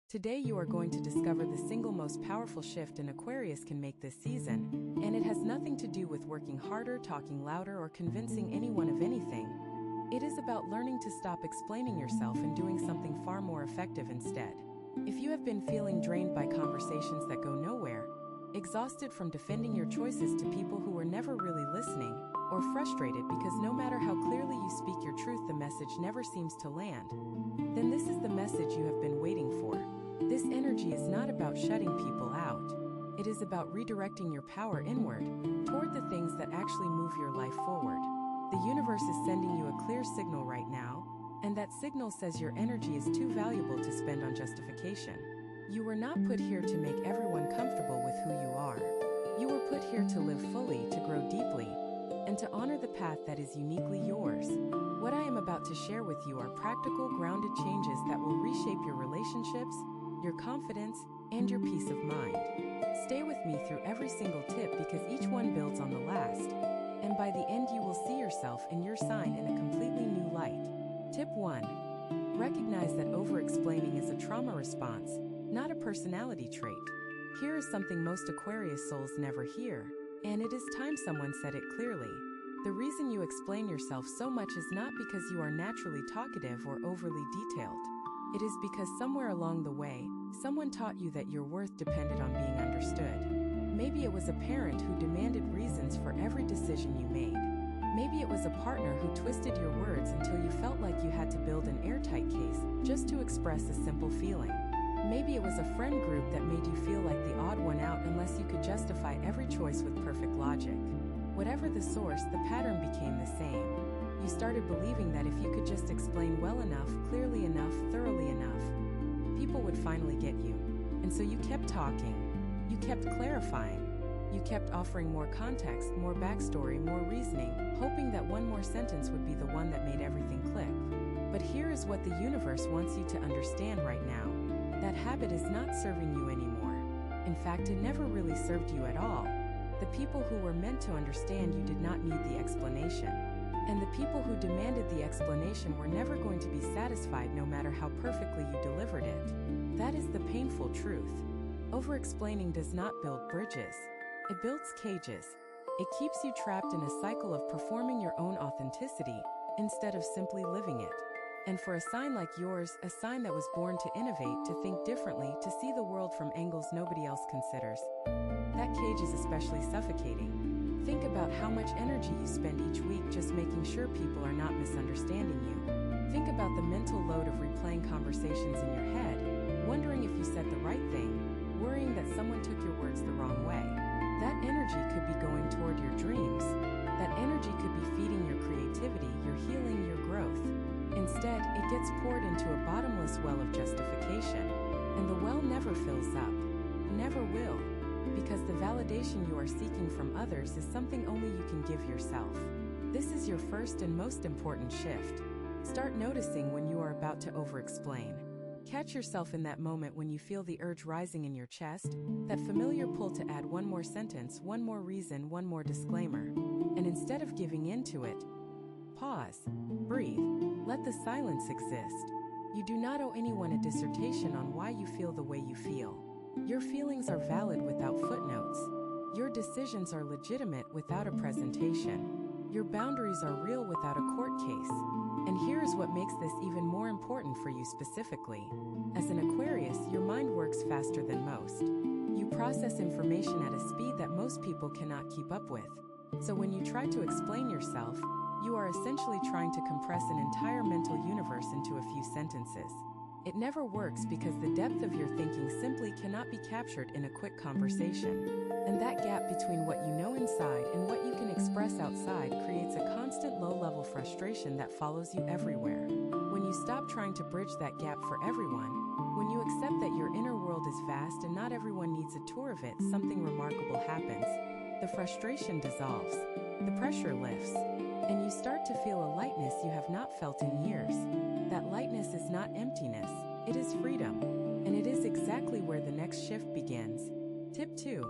Today you are going to discover the single most powerful shift an Aquarius can make this season, and it has nothing to do with working harder, talking louder, or convincing anyone of anything. It is about learning to stop explaining yourself and doing something far more effective instead. If you have been feeling drained by conversations that go nowhere, exhausted from defending your choices to people who were never really listening, or frustrated because no matter how clearly you speak your truth the message never seems to land, then this is the message you have been waiting for. This energy is not about shutting people out. It is about redirecting your power inward, toward the things that actually move your life forward. The universe is sending you a clear signal right now, and that signal says your energy is too valuable to spend on justification. You were not put here to make everyone comfortable with who you are. You were put here to live fully, to grow deeply, and to honor the path that is uniquely yours. What I am about to share with you are practical, grounded changes that will reshape your relationships, your confidence, and your peace of mind. Stay with me through every single tip because each one builds on the last, and by the end you will see yourself and your sign in a completely new light. Tip 1. Recognize that over-explaining is a trauma response, not a personality trait. Here is something most Aquarius souls never hear, and it is time someone said it clearly. The reason you explain yourself so much is not because you are naturally talkative or overly detailed. It is because somewhere along the way, someone taught you that your worth depended on being understood. Maybe it was a parent who demanded reasons for every decision you made. Maybe it was a partner who twisted your words until you felt like you had to build an airtight case just to express a simple feeling. Maybe it was a friend group that made you feel like the odd one out unless you could justify every choice with perfect logic. Whatever the source, the pattern became the same. You started believing that if you could just explain well enough, clearly enough, thoroughly enough, people would finally get you. And so you kept talking. You kept clarifying. You kept offering more context, more backstory, more reasoning, hoping that one more sentence would be the one that made everything click. But here is what the universe wants you to understand right now. That habit is not serving you anymore. In fact, it never really served you at all. The people who were meant to understand you did not need the explanation. And the people who demanded the explanation were never going to be satisfied no matter how perfectly you delivered it. That is the painful truth. Over-explaining does not build bridges. It builds cages. It keeps you trapped in a cycle of performing your own authenticity instead of simply living it. And for a sign like yours, a sign that was born to innovate, to think differently, to see the world from angles nobody else considers, that cage is especially suffocating. Think about how much energy you spend each week just making sure people are not misunderstanding you. Think about the mental load of replaying conversations in your head, wondering if you said the right thing, worrying that someone took your words the wrong way. That energy could be going toward your dreams. That energy could be feeding your creativity, your healing, your growth. Instead, it gets poured into a bottomless well of justification. And the well never fills up. Never will. Because the validation you are seeking from others is something only you can give yourself. This is your first and most important shift. Start noticing when you are about to over-explain. Catch yourself in that moment when you feel the urge rising in your chest, that familiar pull to add one more sentence, one more reason, one more disclaimer. And instead of giving in to it, pause, breathe, let the silence exist. You do not owe anyone a dissertation on why you feel the way you feel. Your feelings are valid without footnotes. Your decisions are legitimate without a presentation. Your boundaries are real without a court case. And here is what makes this even more important for you specifically. As an Aquarius, your mind works faster than most. You process information at a speed that most people cannot keep up with. So when you try to explain yourself, you are essentially trying to compress an entire mental universe into a few sentences. It never works because the depth of your thinking simply cannot be captured in a quick conversation. And that gap between what you know inside and what you can express outside creates a constant low-level frustration that follows you everywhere. When you stop trying to bridge that gap for everyone, when you accept that your inner world is vast and not everyone needs a tour of it, something remarkable happens. The frustration dissolves, the pressure lifts, and you start to feel a lightness you have not felt in years. That lightness is not emptiness, it is freedom. And it is exactly where the next shift begins. Tip 2.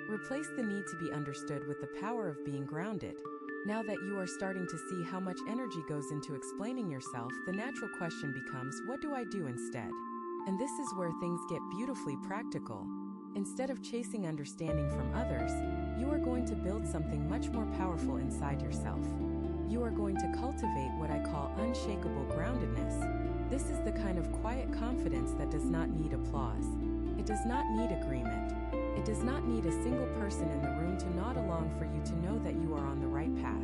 Replace the need to be understood with the power of being grounded. Now that you are starting to see how much energy goes into explaining yourself, the natural question becomes, what do I do instead? And this is where things get beautifully practical. Instead of chasing understanding from others, you are going to build something much more powerful inside yourself. You are going to cultivate what I call unshakable groundedness. This is the kind of quiet confidence that does not need applause. It does not need agreement. It does not need a single person in the room to nod along for you to know that you are on the right path.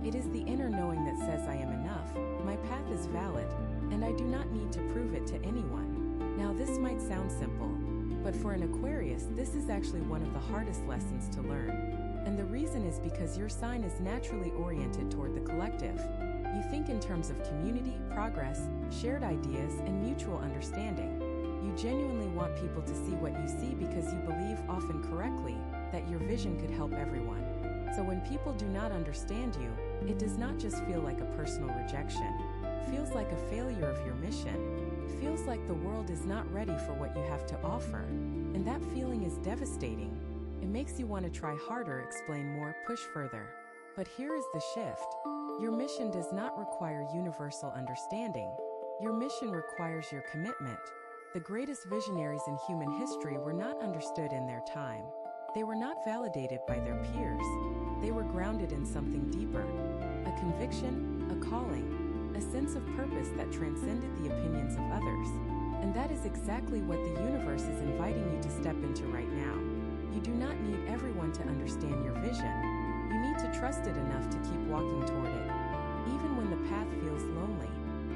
It is the inner knowing that says I am enough, my path is valid, and I do not need to prove it to anyone. Now this might sound simple, but for an Aquarius, this is actually one of the hardest lessons to learn. And the reason is because your sign is naturally oriented toward the collective. You think in terms of community, progress, shared ideas, and mutual understanding. You genuinely want people to see what you see because you believe, often correctly, that your vision could help everyone. So when people do not understand you, it does not just feel like a personal rejection. It feels like a failure of your mission. It feels like the world is not ready for what you have to offer. And that feeling is devastating. It makes you want to try harder, explain more, push further. But here is the shift. Your mission does not require universal understanding. Your mission requires your commitment. The greatest visionaries in human history were not understood in their time. They were not validated by their peers. They were grounded in something deeper. A conviction, a calling, a sense of purpose that transcended the opinions of others. And that is exactly what the universe is inviting you to step into right now. You do not need everyone to understand your vision. You need to trust it enough to keep walking toward it, even when the path feels lonely.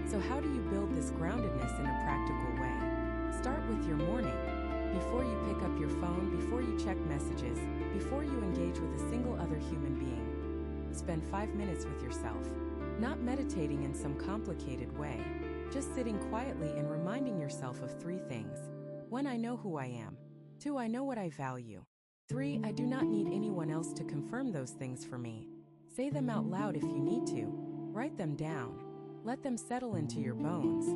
So how do you build this groundedness in a practical way? Start with your morning. Before you pick up your phone, before you check messages, before you engage with a single other human being, spend 5 minutes with yourself. Not meditating in some complicated way, just sitting quietly and reminding yourself of 3 things. 1, I know who I am. 2, I know what I value. 3, I do not need anyone else to confirm those things for me. Say them out loud if you need to. Write them down. Let them settle into your bones.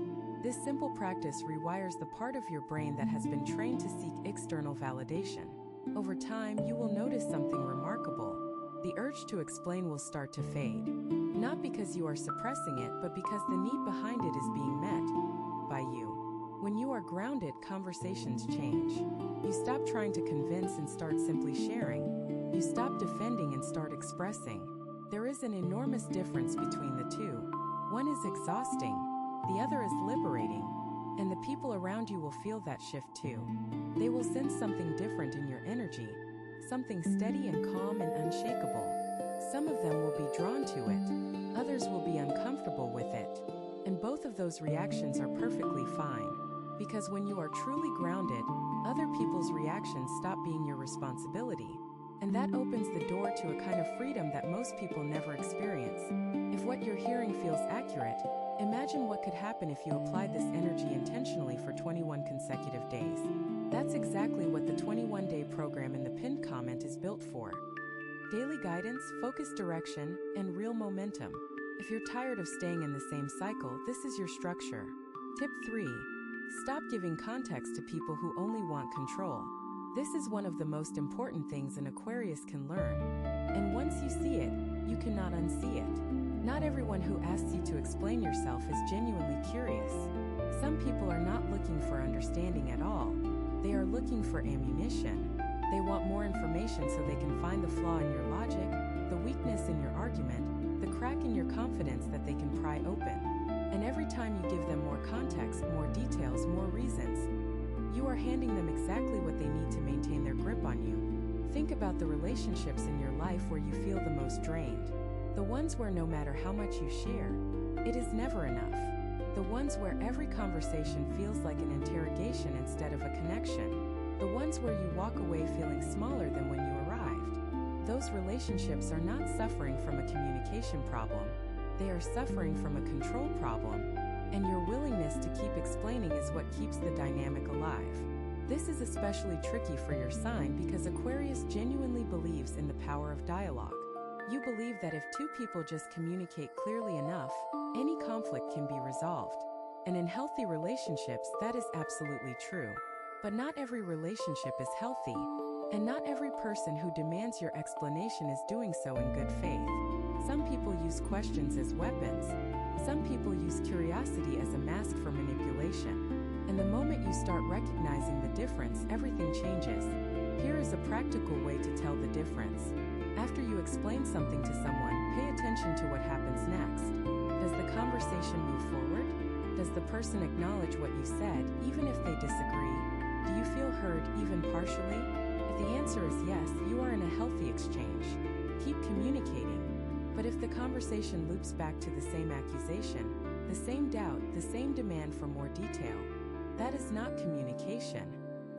This simple practice rewires the part of your brain that has been trained to seek external validation. Over time, you will notice something remarkable. The urge to explain will start to fade. Not because you are suppressing it, but because the need behind it is being met by you. When you are grounded, conversations change. You stop trying to convince and start simply sharing. You stop defending and start expressing. There is an enormous difference between the two. One is exhausting, the other is liberating. And the people around you will feel that shift too. They will sense something different in your energy, something steady and calm and unshakable. Some of them will be drawn to it, others will be uncomfortable with it. And both of those reactions are perfectly fine. Because when you are truly grounded, other people's reactions stop being your responsibility. And that opens the door to a kind of freedom that most people never experience. If what you're hearing feels accurate, imagine what could happen if you applied this energy intentionally for 21 consecutive days. That's exactly what the 21-day program in the pinned comment is built for. Daily guidance, focused direction, and real momentum. If you're tired of staying in the same cycle, this is your structure. Tip 3. Stop giving context to people who only want control. This is one of the most important things an Aquarius can learn. And once you see it, you cannot unsee it. Not everyone who asks you to explain yourself is genuinely curious. Some people are not looking for understanding at all. They are looking for ammunition. They want more information so they can find the flaw in your logic, the weakness in your argument, the crack in your confidence that they can pry open. And every time you give them more context, more details, more reasons, you are handing them exactly what they need to maintain their grip on you. Think about the relationships in your life where you feel the most drained. The ones where no matter how much you share, it is never enough. The ones where every conversation feels like an interrogation instead of a connection. The ones where you walk away feeling smaller than when you arrived. Those relationships are not suffering from a communication problem. They are suffering from a control problem. And your willingness to keep explaining is what keeps the dynamic alive. This is especially tricky for your sign because Aquarius genuinely believes in the power of dialogue. You believe that if two people just communicate clearly enough, any conflict can be resolved. And in healthy relationships, that is absolutely true. But not every relationship is healthy, and not every person who demands your explanation is doing so in good faith. Some people use questions as weapons. Some people use curiosity as a mask for manipulation. And the moment you start recognizing the difference, everything changes. Here is a practical way to tell the difference. After you explain something to someone, pay attention to what happens next. Does the conversation move forward? Does the person acknowledge what you said, even if they disagree? Do you feel heard, even partially? If the answer is yes, you are in a healthy exchange. Keep communicating. But if the conversation loops back to the same accusation, the same doubt, the same demand for more detail, that is not communication.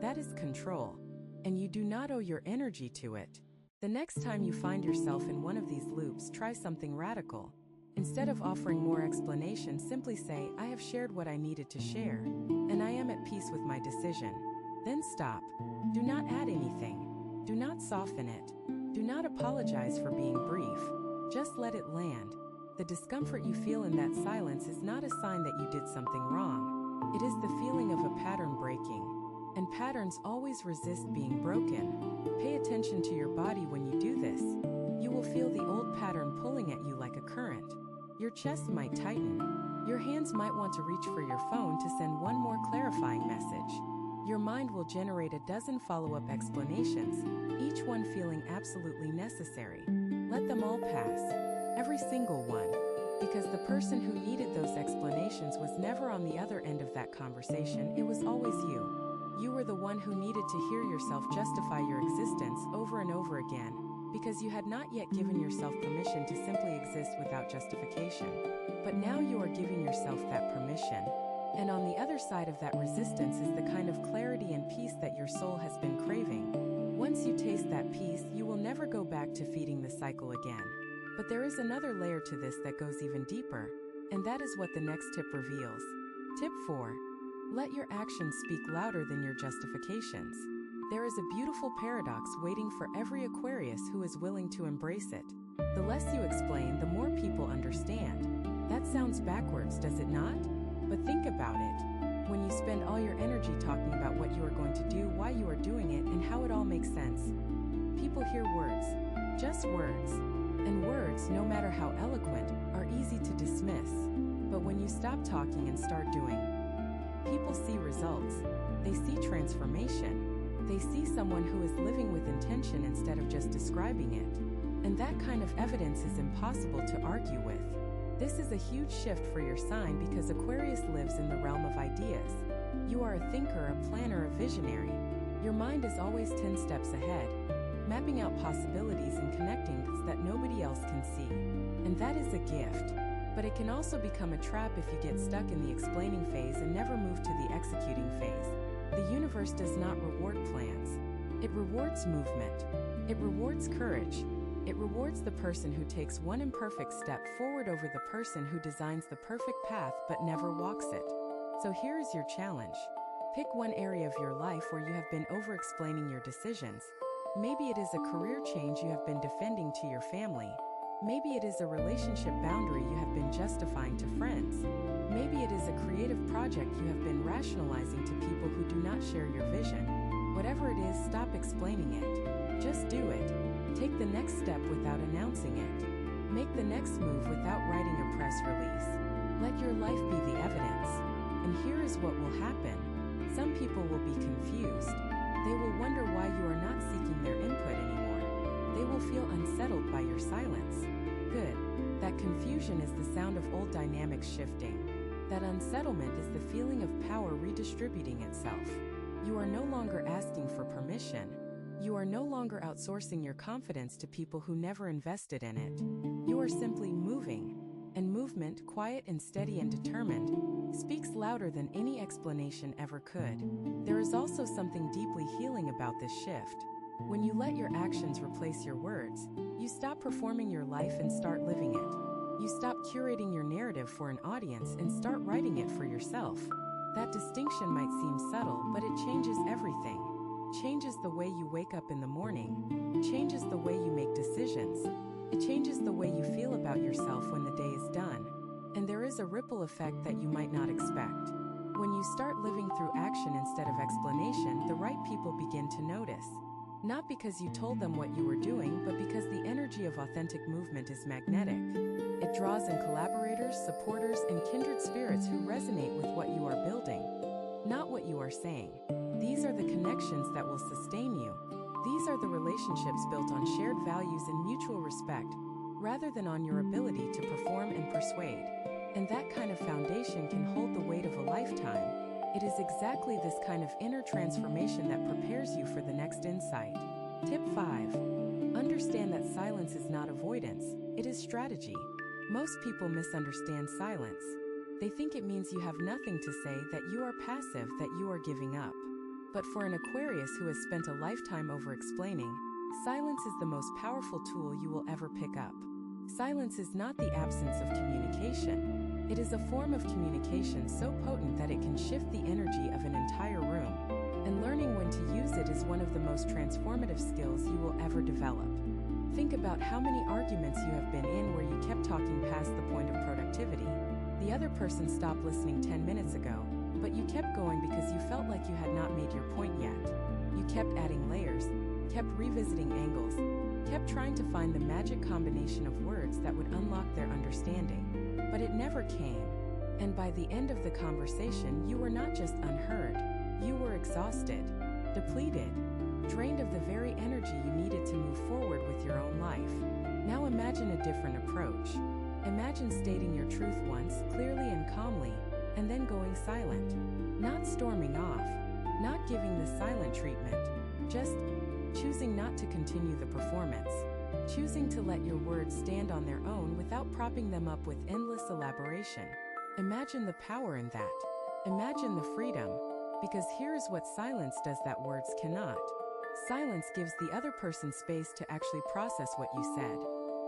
That is control. And you do not owe your energy to it. The next time you find yourself in one of these loops, try something radical. Instead of offering more explanation, simply say, I have shared what I needed to share, and I am at peace with my decision. Then stop. Do not add anything. Do not soften it. Do not apologize for being brief. Just let it land. The discomfort you feel in that silence is not a sign that you did something wrong. It is the feeling of a pattern breaking. And patterns always resist being broken. Pay attention to your body when you do this. You will feel the old pattern pulling at you like a current. Your chest might tighten. Your hands might want to reach for your phone to send one more clarifying message. Your mind will generate a dozen follow-up explanations, each one feeling absolutely necessary. Let them all pass. Every single one. Because the person who needed those explanations was never on the other end of that conversation, it was always you. You were the one who needed to hear yourself justify your existence over and over again, because you had not yet given yourself permission to simply exist without justification. But now you are giving yourself that permission. And on the other side of that resistance is the kind of clarity and peace that your soul has been craving. Once you taste that peace, you will never go back to feeding the cycle again. But there is another layer to this that goes even deeper, and that is what the next tip reveals. Tip 4. Let your actions speak louder than your justifications. There is a beautiful paradox waiting for every Aquarius who is willing to embrace it. The less you explain, the more people understand. That sounds backwards, does it not? But think about it. When you spend all your energy talking about what you are going to do, why you are doing it, and how it all makes sense, people hear words. Just words. And words, no matter how eloquent, are easy to dismiss. But when you stop talking and start doing, people see results. They see transformation. They see someone who is living with intention instead of just describing it. And that kind of evidence is impossible to argue with. This is a huge shift for your sign because Aquarius lives in the realm of ideas. You are a thinker, a planner, a visionary. Your mind is always 10 steps ahead, mapping out possibilities and connecting dots that nobody else can see. And that is a gift. But it can also become a trap if you get stuck in the explaining phase and never move to the executing phase. The universe does not reward plans. It rewards movement. It rewards courage. It rewards the person who takes one imperfect step forward over the person who designs the perfect path but never walks it. So here is your challenge. Pick one area of your life where you have been over-explaining your decisions. Maybe it is a career change you have been defending to your family. Maybe it is a relationship boundary you have been justifying to friends. Maybe it is a creative project you have been rationalizing to people who do not share your vision. Whatever it is, stop explaining it. Just do it. Take the next step without announcing it. Make the next move without writing a press release. Let your life be the evidence. And here is what will happen. Some people will be confused. They will wonder why you are not seeking their input anymore. They will feel unsettled by your silence. Good. That confusion is the sound of old dynamics shifting. That unsettlement is the feeling of power redistributing itself. You are no longer asking for permission. You are no longer outsourcing your confidence to people who never invested in it. You are simply moving. And movement, quiet and steady and determined, speaks louder than any explanation ever could. There is also something deeply healing about this shift. When you let your actions replace your words, you stop performing your life and start living it. You stop curating your narrative for an audience and start writing it for yourself. That distinction might seem subtle, but it changes everything. Changes the way you wake up in the morning. Changes the way you make decisions. It changes the way you feel about yourself when the day is done. And there is a ripple effect that you might not expect. When you start living through action instead of explanation, the right people begin to notice. Not because you told them what you were doing, but because the energy of authentic movement is magnetic. It draws in collaborators, supporters, and kindred spirits who resonate with what you are building. not what you are saying. These are the connections that will sustain you. These are the relationships built on shared values and mutual respect, rather than on your ability to perform and persuade. And that kind of foundation can hold the weight of a lifetime. It is exactly this kind of inner transformation that prepares you for the next insight. Tip 5. Understand that silence is not avoidance, it is strategy. Most people misunderstand silence. They think it means you have nothing to say, that you are passive, that you are giving up. But for an Aquarius who has spent a lifetime over-explaining, silence is the most powerful tool you will ever pick up. Silence is not the absence of communication. It is a form of communication so potent that it can shift the energy of an entire room. And learning when to use it is one of the most transformative skills you will ever develop. Think about how many arguments you have been in where you kept talking past the point of productivity. The other person stopped listening 10 minutes ago, but you kept going because you felt like you had not made your point yet. You kept adding layers, kept revisiting angles, kept trying to find the magic combination of words that would unlock their understanding. But it never came. And by the end of the conversation, you were not just unheard, you were exhausted, depleted, drained of the very energy you needed to move forward with your own life. Now imagine a different approach. Imagine stating your truth once, clearly and calmly, and then going silent. Not storming off, not giving the silent treatment, just choosing not to continue the performance. Choosing to let your words stand on their own without propping them up with endless elaboration. Imagine the power in that. Imagine the freedom. Because here is what silence does that words cannot. Silence gives the other person space to actually process what you said.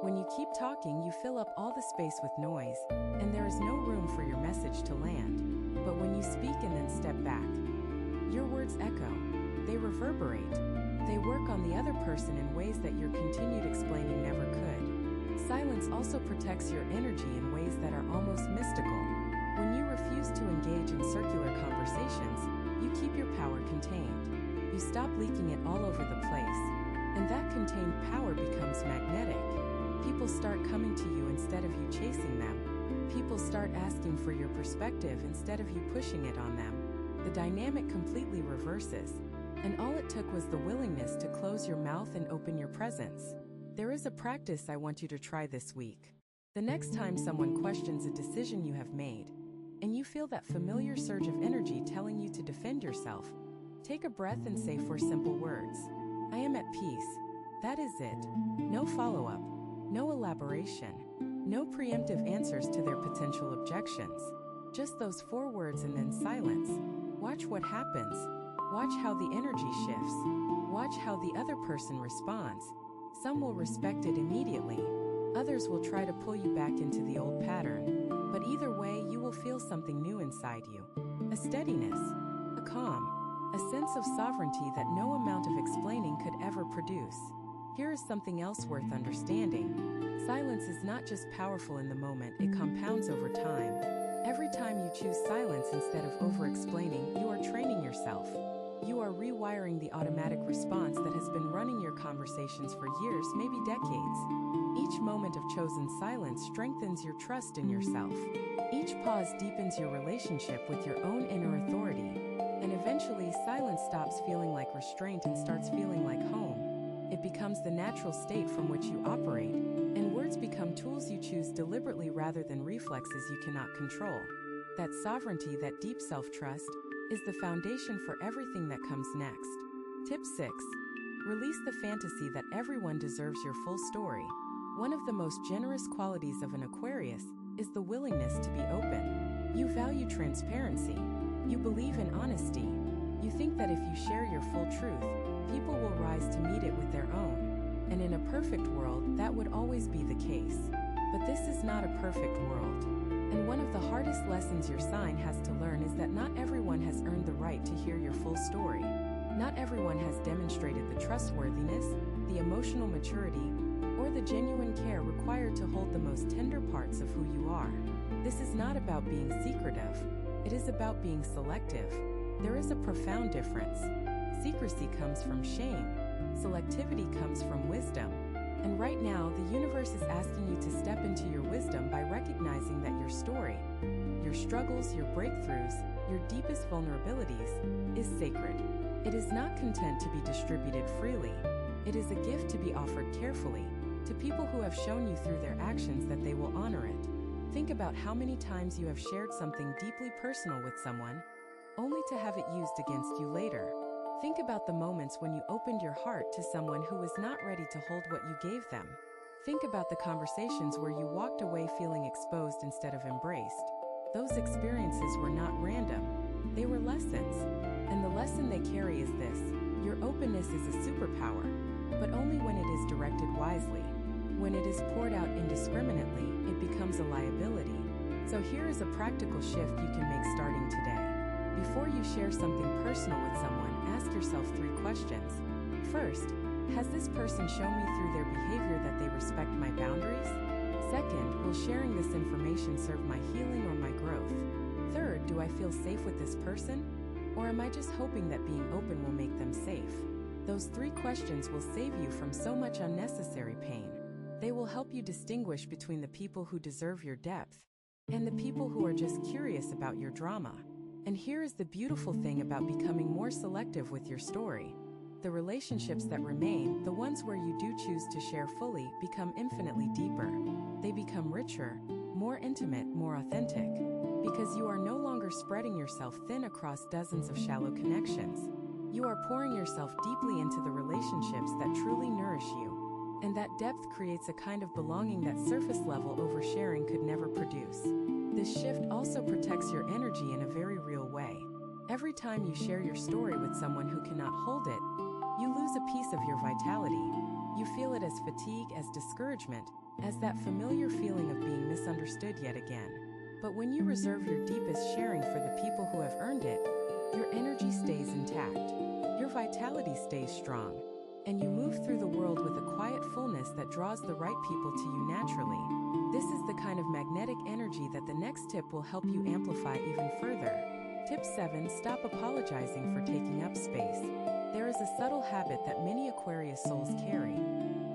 When you keep talking, you fill up all the space with noise, and there is no room for your message to land. But when you speak and then step back, your words echo. They reverberate. They work on the other person in ways that your continued explaining never could. Silence also protects your energy in ways that are almost mystical. When you refuse to engage in circular conversations, you keep your power contained. You stop leaking it all over the place, and that contained power becomes magnetic. People start coming to you instead of you chasing them. People start asking for your perspective instead of you pushing it on them. The dynamic completely reverses, and all it took was the willingness to close your mouth and open your presence. There is a practice I want you to try this week. The next time someone questions a decision you have made, and you feel that familiar surge of energy telling you to defend yourself, take a breath and say 4 simple words. I am at peace. That is it. No follow-up. No elaboration. No preemptive answers to their potential objections. Just those 4 words and then silence. Watch what happens. Watch how the energy shifts. Watch how the other person responds. Some will respect it immediately. Others will try to pull you back into the old pattern. But either way, you will feel something new inside you. A steadiness, a calm, a sense of sovereignty that no amount of explaining could ever produce. Here is something else worth understanding. Silence is not just powerful in the moment, it compounds over time. Every time you choose silence instead of over-explaining, you are training yourself. You are rewiring the automatic response that has been running your conversations for years, maybe decades. Each moment of chosen silence strengthens your trust in yourself. Each pause deepens your relationship with your own inner authority. And eventually, silence stops feeling like restraint and starts feeling like home. It becomes the natural state from which you operate, and words become tools you choose deliberately rather than reflexes you cannot control. That sovereignty, that deep self-trust, is the foundation for everything that comes next. Tip 6. Release the fantasy that everyone deserves your full story. One of the most generous qualities of an Aquarius is the willingness to be open. You value transparency. You believe in honesty. You think that if you share your full truth, people will rise to meet it with their own. And in a perfect world, that would always be the case. But this is not a perfect world. And one of the hardest lessons your sign has to learn is that not everyone has earned the right to hear your full story. Not everyone has demonstrated the trustworthiness, the emotional maturity, or the genuine care required to hold the most tender parts of who you are. This is not about being secretive. It is about being selective. There is a profound difference. Secrecy comes from shame. Selectivity comes from wisdom. And right now, the universe is asking you to step into your wisdom by recognizing that your story, your struggles, your breakthroughs, your deepest vulnerabilities, is sacred. It is not content to be distributed freely. It is a gift to be offered carefully, to people who have shown you through their actions that they will honor it. Think about how many times you have shared something deeply personal with someone, only to have it used against you later. Think about the moments when you opened your heart to someone who was not ready to hold what you gave them. Think about the conversations where you walked away feeling exposed instead of embraced. Those experiences were not random. They were lessons. And the lesson they carry is this: your openness is a superpower, but only when it is directed wisely. When it is poured out indiscriminately, it becomes a liability. So here is a practical shift you can make starting today. Before you share something personal with someone, ask yourself 3 questions. First, has this person shown me through their behavior that they respect my boundaries? Second, will sharing this information serve my healing or my growth? Third, do I feel safe with this person? Or am I just hoping that being open will make them safe? Those 3 questions will save you from so much unnecessary pain. They will help you distinguish between the people who deserve your depth and the people who are just curious about your drama. And here is the beautiful thing about becoming more selective with your story. The relationships that remain, the ones where you do choose to share fully, become infinitely deeper. They become richer, more intimate, more authentic, because you are no longer spreading yourself thin across dozens of shallow connections. You are pouring yourself deeply into the relationships that truly nourish you. And that depth creates a kind of belonging that surface-level oversharing could never produce. This shift also protects your energy in a very real way. Every time you share your story with someone who cannot hold it, you lose a piece of your vitality. You feel it as fatigue, as discouragement, as that familiar feeling of being misunderstood yet again. But when you reserve your deepest sharing for the people who have earned it, your energy stays intact, your vitality stays strong, and you move through the world with a quiet fullness that draws the right people to you naturally. This is the kind of magnetic energy that the next tip will help you amplify even further. Tip 7. Stop apologizing for taking up space. There is a subtle habit that many Aquarius souls carry,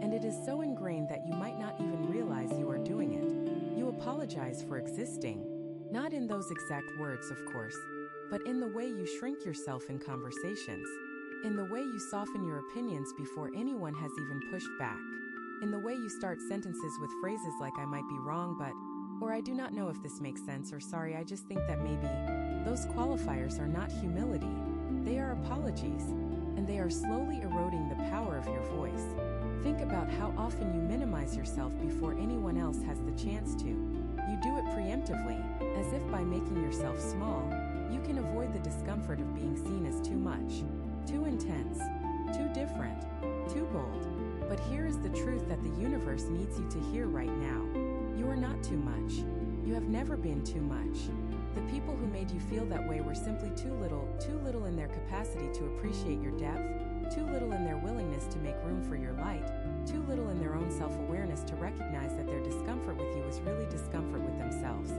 and it is so ingrained that you might not even realize you are doing it. You apologize for existing, not in those exact words, of course, but in the way you shrink yourself in conversations, in the way you soften your opinions before anyone has even pushed back, in the way you start sentences with phrases like "I might be wrong, but," or "I do not know if this makes sense," or "sorry, I just think that maybe." Those qualifiers are not humility. They are apologies, and they are slowly eroding the power of your voice. Think about how often you minimize yourself before anyone else has the chance to. You do it preemptively, as if by making yourself small, you can avoid the discomfort of being seen as too much, too intense, too different, too bold. But here is the truth that the universe needs you to hear right now. You are not too much. You have never been too much. The people who made you feel that way were simply too little in their capacity to appreciate your depth, too little in their willingness to make room for your light, too little in their own self-awareness to recognize that their discomfort with you is really discomfort with themselves.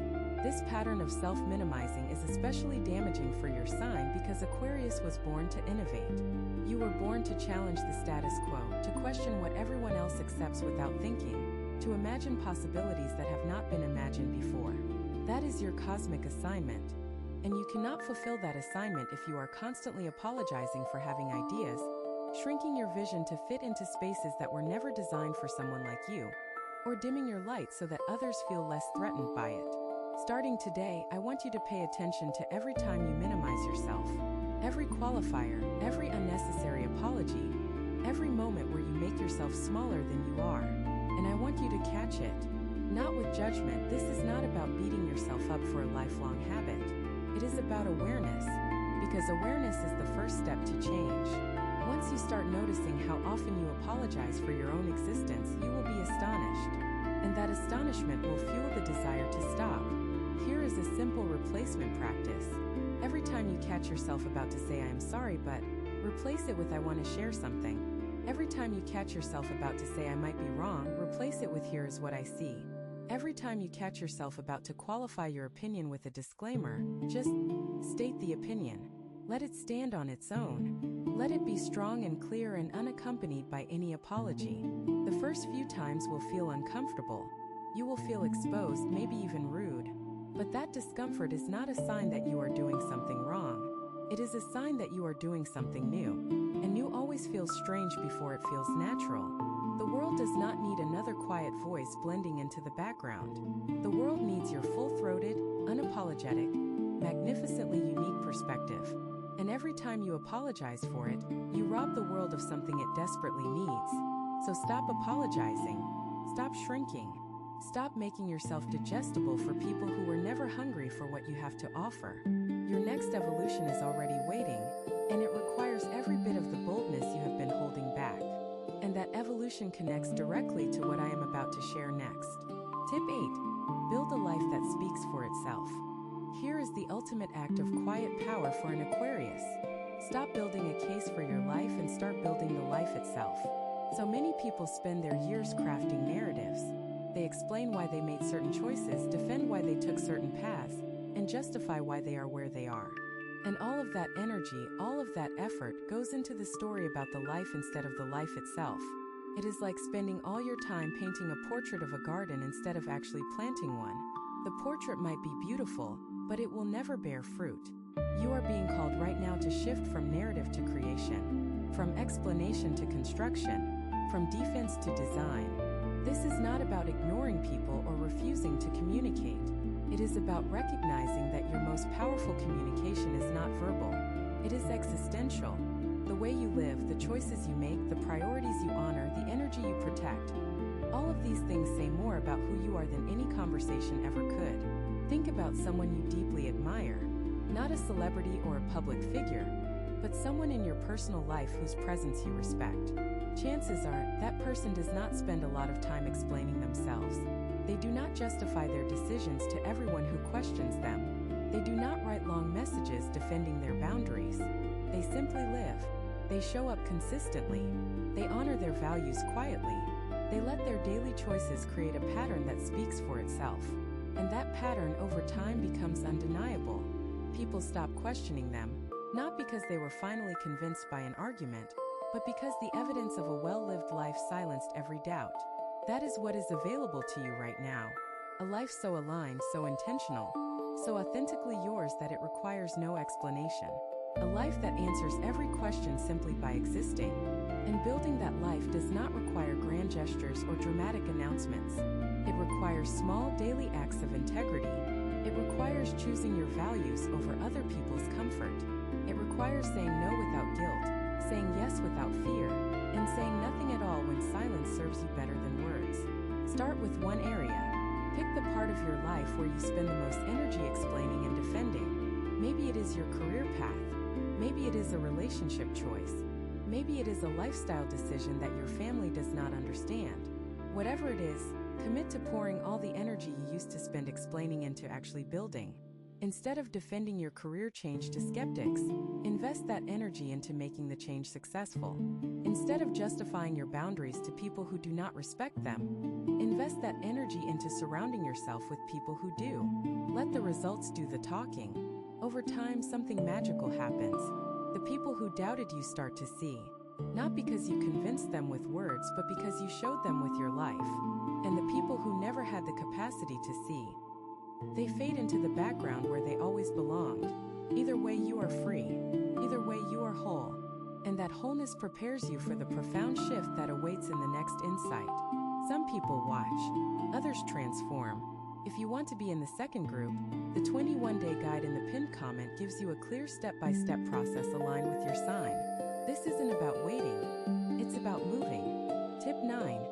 This pattern of self-minimizing is especially damaging for your sign because Aquarius was born to innovate. You were born to challenge the status quo, to question what everyone else accepts without thinking, to imagine possibilities that have not been imagined before. That is your cosmic assignment. And you cannot fulfill that assignment if you are constantly apologizing for having ideas, shrinking your vision to fit into spaces that were never designed for someone like you, or dimming your light so that others feel less threatened by it. Starting today, I want you to pay attention to every time you minimize yourself, every qualifier, every unnecessary apology, every moment where you make yourself smaller than you are. And I want you to catch it. Not with judgment. This is not about beating yourself up for a lifelong habit. It is about awareness, because awareness is the first step to change. Once you start noticing how often you apologize for your own existence, you will be astonished. And that astonishment will fuel the desire to stop. Here is a simple replacement practice. Every time you catch yourself about to say "I am sorry, but," replace it with "I want to share something." Every time you catch yourself about to say "I might be wrong," replace it with "Here is what I see." Every time you catch yourself about to qualify your opinion with a disclaimer, just state the opinion. Let it stand on its own. Let it be strong and clear and unaccompanied by any apology. The first few times will feel uncomfortable. You will feel exposed, maybe even rude. But that discomfort is not a sign that you are doing something wrong. It is a sign that you are doing something new, and new always feels strange before it feels natural. The world does not need another quiet voice blending into the background. The world needs your full-throated, unapologetic, magnificently unique perspective. And every time you apologize for it, you rob the world of something it desperately needs. So stop apologizing. Stop shrinking. Stop making yourself digestible for people who were never hungry for what you have to offer. Your next evolution is already waiting, and it requires every bit of the boldness you have been holding back. And that evolution connects directly to what I am about to share next. Tip 8. Build a life that speaks for itself. Here is the ultimate act of quiet power for an Aquarius. Stop building a case for your life and start building the life itself. So many people spend their years crafting narratives. They explain why they made certain choices, defend why they took certain paths, and justify why they are where they are. And all of that energy, all of that effort goes into the story about the life instead of the life itself. It is like spending all your time painting a portrait of a garden instead of actually planting one. The portrait might be beautiful, but it will never bear fruit. You are being called right now to shift from narrative to creation, from explanation to construction, from defense to design. This is not about ignoring people or refusing to communicate. It is about recognizing that your most powerful communication is not verbal. It is existential. The way you live, the choices you make, the priorities you honor, the energy you protect. All of these things say more about who you are than any conversation ever could. Think about someone you deeply admire, not a celebrity or a public figure, but someone in your personal life whose presence you respect. Chances are, that person does not spend a lot of time explaining themselves. They do not justify their decisions to everyone who questions them. They do not write long messages defending their boundaries. They simply live. They show up consistently. They honor their values quietly. They let their daily choices create a pattern that speaks for itself. And that pattern over time becomes undeniable. People stop questioning them, not because they were finally convinced by an argument, but because the evidence of a well-lived life silenced every doubt. That is what is available to you right now. A life so aligned, so intentional, so authentically yours that it requires no explanation. A life that answers every question simply by existing. And building that life does not require grand gestures or dramatic announcements. It requires small daily acts of integrity. It requires choosing your values over other people's comfort. It requires saying no without guilt, saying yes without fear, and saying nothing at all when silence serves you better than words. Start with one area. Pick the part of your life where you spend the most energy explaining and defending. Maybe it is your career path. Maybe it is a relationship choice. Maybe it is a lifestyle decision that your family does not understand. Whatever it is, commit to pouring all the energy you used to spend explaining into actually building. Instead of defending your career change to skeptics, invest that energy into making the change successful. Instead of justifying your boundaries to people who do not respect them, invest that energy into surrounding yourself with people who do. Let the results do the talking. Over time, something magical happens. The people who doubted you start to see, not because you convinced them with words, but because you showed them with your life. And the people who never had the capacity to see, they fade into the background where they always belonged. Either way, you are free. Either way, you are whole. And that wholeness prepares you for the profound shift that awaits in the next insight. Some people watch, others transform. If you want to be in the second group, the 21-day guide in the pinned comment gives you a clear step-by-step process aligned with your sign. This isn't about waiting, it's about moving. Tip 9.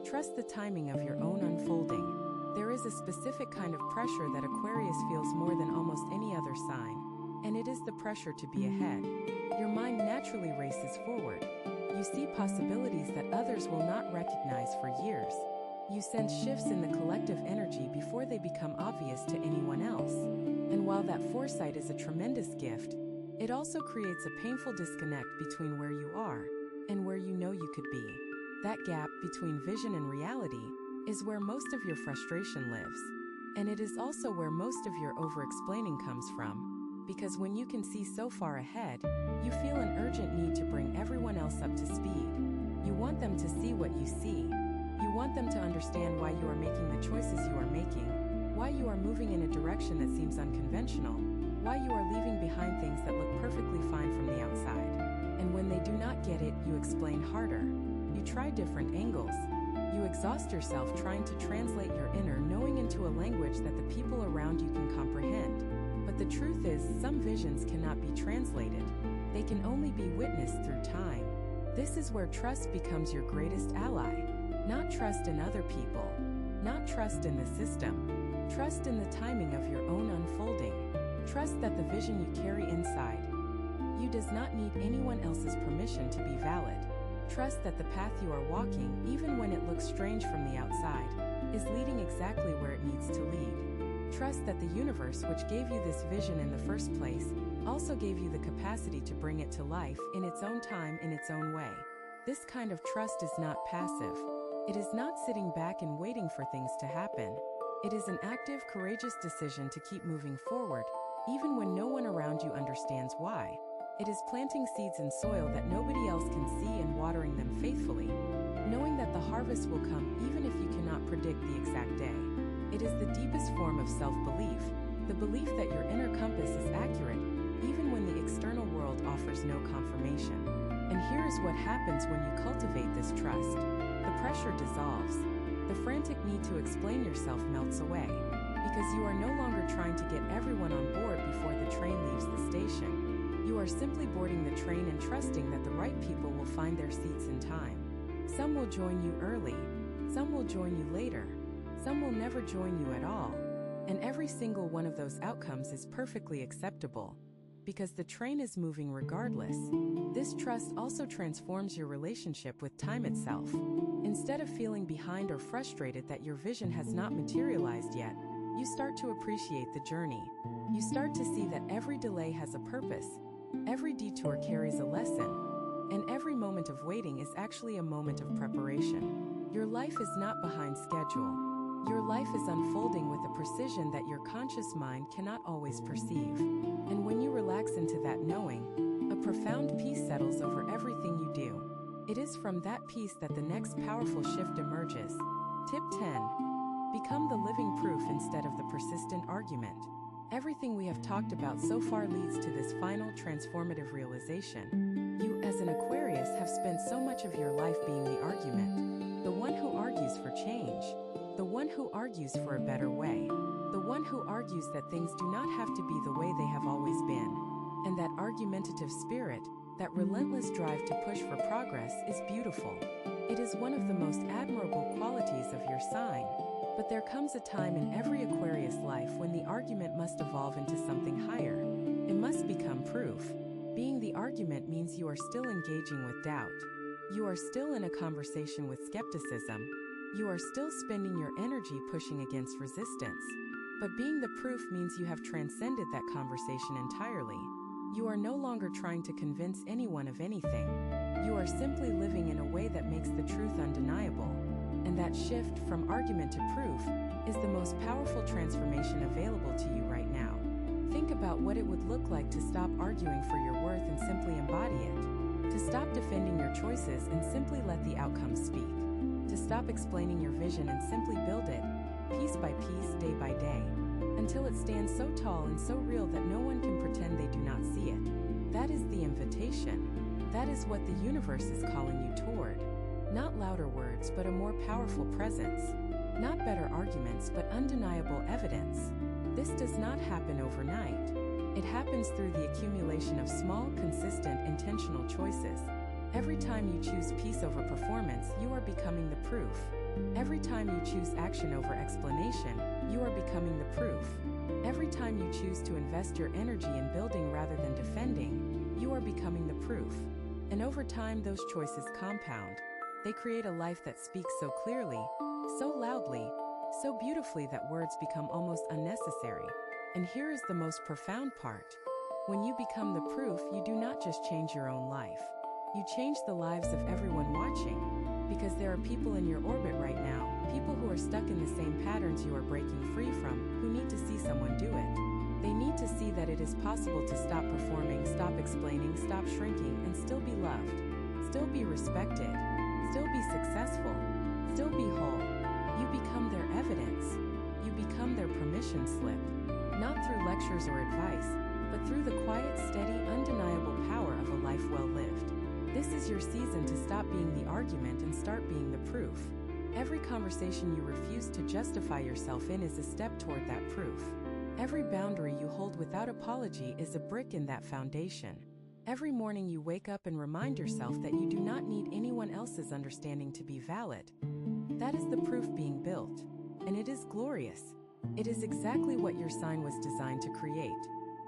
Trust the timing of your own unfolding. There is a specific kind of pressure that Aquarius feels more than almost any other sign, and it is the pressure to be ahead. Your mind naturally races forward. You see possibilities that others will not recognize for years. You sense shifts in the collective energy before they become obvious to anyone else. And while that foresight is a tremendous gift, it also creates a painful disconnect between where you are and where you know you could be. That gap between vision and reality is where most of your frustration lives. And it is also where most of your over-explaining comes from. Because when you can see so far ahead, you feel an urgent need to bring everyone else up to speed. You want them to see what you see. You want them to understand why you are making the choices you are making. why you are moving in a direction that seems unconventional, why you are leaving behind things that look perfectly fine from the outside. And when they do not get it, you explain harder. You try different angles. You exhaust yourself trying to translate your inner knowing into a language that the people around you can comprehend. But the truth is, some visions cannot be translated. They can only be witnessed through time. This is where trust becomes your greatest ally. Not trust in other people. Not trust in the system. Trust in the timing of your own unfolding. Trust that the vision you carry inside you does not need anyone else's permission to be valid. Trust that the path you are walking, even when it looks strange from the outside, is leading exactly where it needs to lead. Trust that the universe, which gave you this vision in the first place, also gave you the capacity to bring it to life in its own time, in its own way. This kind of trust is not passive. It is not sitting back and waiting for things to happen. It is an active, courageous decision to keep moving forward, even when no one around you understands why. It is planting seeds in soil that nobody else can see and watering them faithfully, knowing that the harvest will come even if you cannot predict the exact day. It is the deepest form of self-belief, the belief that your inner compass is accurate, even when the external world offers no confirmation. And here is what happens when you cultivate this trust. The pressure dissolves. The frantic need to explain yourself melts away, because you are no longer trying to get everyone on board before the train leaves the station. You are simply boarding the train and trusting that the right people will find their seats in time. Some will join you early, some will join you later, some will never join you at all. And every single one of those outcomes is perfectly acceptable, because the train is moving regardless. This trust also transforms your relationship with time itself. Instead of feeling behind or frustrated that your vision has not materialized yet, you start to appreciate the journey. You start to see that every delay has a purpose, every detour carries a lesson, and every moment of waiting is actually a moment of preparation. Your life is not behind schedule. Your life is unfolding with a precision that your conscious mind cannot always perceive. And when you relax into that knowing, a profound peace settles over everything you do. It is from that peace that the next powerful shift emerges. Tip 10. Become the living proof instead of the persistent argument. Everything we have talked about so far leads to this final transformative realization. You, as an Aquarius, have spent so much of your life being the argument, the one who argues for change, the one who argues for a better way, the one who argues that things do not have to be the way they have always been. And that argumentative spirit, that relentless drive to push for progress, is beautiful. It is one of the most admirable qualities of your sign. But there comes a time in every Aquarius life when the argument must evolve into something higher. It must become proof. Being the argument means you are still engaging with doubt. You are still in a conversation with skepticism. You are still spending your energy pushing against resistance. But being the proof means you have transcended that conversation entirely. You are no longer trying to convince anyone of anything. You are simply living in a way that makes the truth undeniable. And that shift from argument to proof is the most powerful transformation available to you right now. Think about what it would look like to stop arguing for your worth and simply embody it. To stop defending your choices and simply let the outcome speak. To stop explaining your vision and simply build it, piece by piece, day by day, until it stands so tall and so real that no one can pretend they do not see it. That is the invitation. That is what the universe is calling you toward. Not louder words, but a more powerful presence. Not better arguments, but undeniable evidence. This does not happen overnight. It happens through the accumulation of small, consistent, intentional choices. Every time you choose peace over performance, you are becoming the proof. Every time you choose action over explanation, you are becoming the proof. Every time you choose to invest your energy in building rather than defending, you are becoming the proof. And over time, those choices compound. They create a life that speaks so clearly, so loudly, so beautifully that words become almost unnecessary. And here is the most profound part. When you become the proof, you do not just change your own life. You change the lives of everyone watching. Because there are people in your orbit right now, people who are stuck in the same patterns you are breaking free from, who need to see someone do it. They need to see that it is possible to stop performing, stop explaining, stop shrinking, and still be loved, still be respected, still be successful, still be whole. You become their evidence. You become their permission slip, not through lectures or advice, but through the quiet, steady, undeniable power of a life well lived. This is your season to stop being the argument and start being the proof. Every conversation you refuse to justify yourself in is a step toward that proof. Every boundary you hold without apology is a brick in that foundation. Every morning you wake up and remind yourself that you do not need anyone else's understanding to be valid. That is the proof being built. And it is glorious. It is exactly what your sign was designed to create.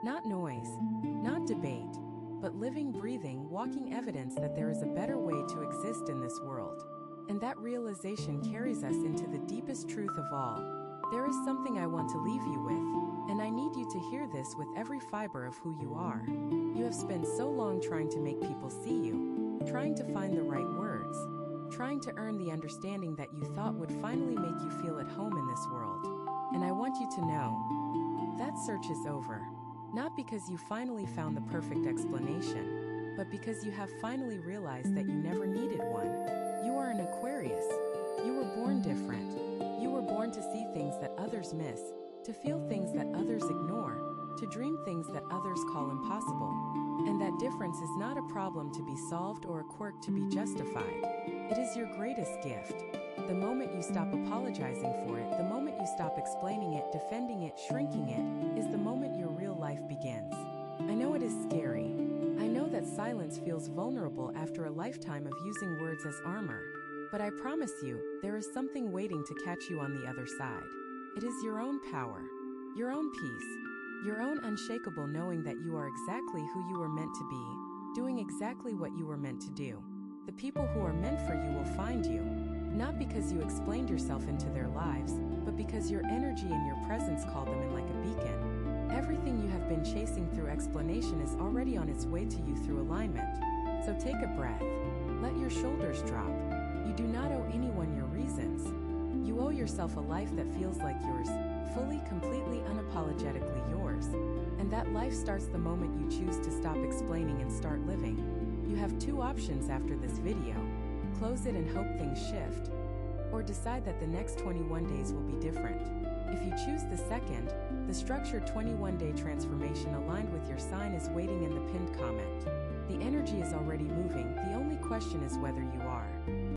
Not noise, not debate, but living, breathing, walking evidence that there is a better way to exist in this world. And that realization carries us into the deepest truth of all. There is something I want to leave you with, and I need you to hear this with every fiber of who you are. You have spent so long trying to make people see you, trying to find the right words, trying to earn the understanding that you thought would finally make you feel at home in this world. And I want you to know, that search is over. Not because you finally found the perfect explanation, but because you have finally realized that you never needed one. You are an Aquarius. You were born different. You were born to see things that others miss, to feel things that others ignore, to dream things that others call impossible. And that difference is not a problem to be solved or a quirk to be justified. It is your greatest gift. The moment you stop apologizing for it, the moment you stop explaining it, defending it, shrinking it, is the moment your real life begins. I know it is scary. I know that silence feels vulnerable after a lifetime of using words as armor. But I promise you, there is something waiting to catch you on the other side. It is your own power, your own peace, your own unshakable knowing that you are exactly who you were meant to be, doing exactly what you were meant to do. The people who are meant for you will find you. Not because you explained yourself into their lives, but because your energy and your presence called them in like a beacon. Everything you have been chasing through explanation is already on its way to you through alignment. So take a breath. Let your shoulders drop. You do not owe anyone your reasons. You owe yourself a life that feels like yours, fully, completely, unapologetically yours. And that life starts the moment you choose to stop explaining and start living. You have two options after this video. Close it and hope things shift, or decide that the next 21 days will be different. If you choose the second, the structured 21-day transformation aligned with your sign is waiting in the pinned comment. The energy is already moving, the only question is whether you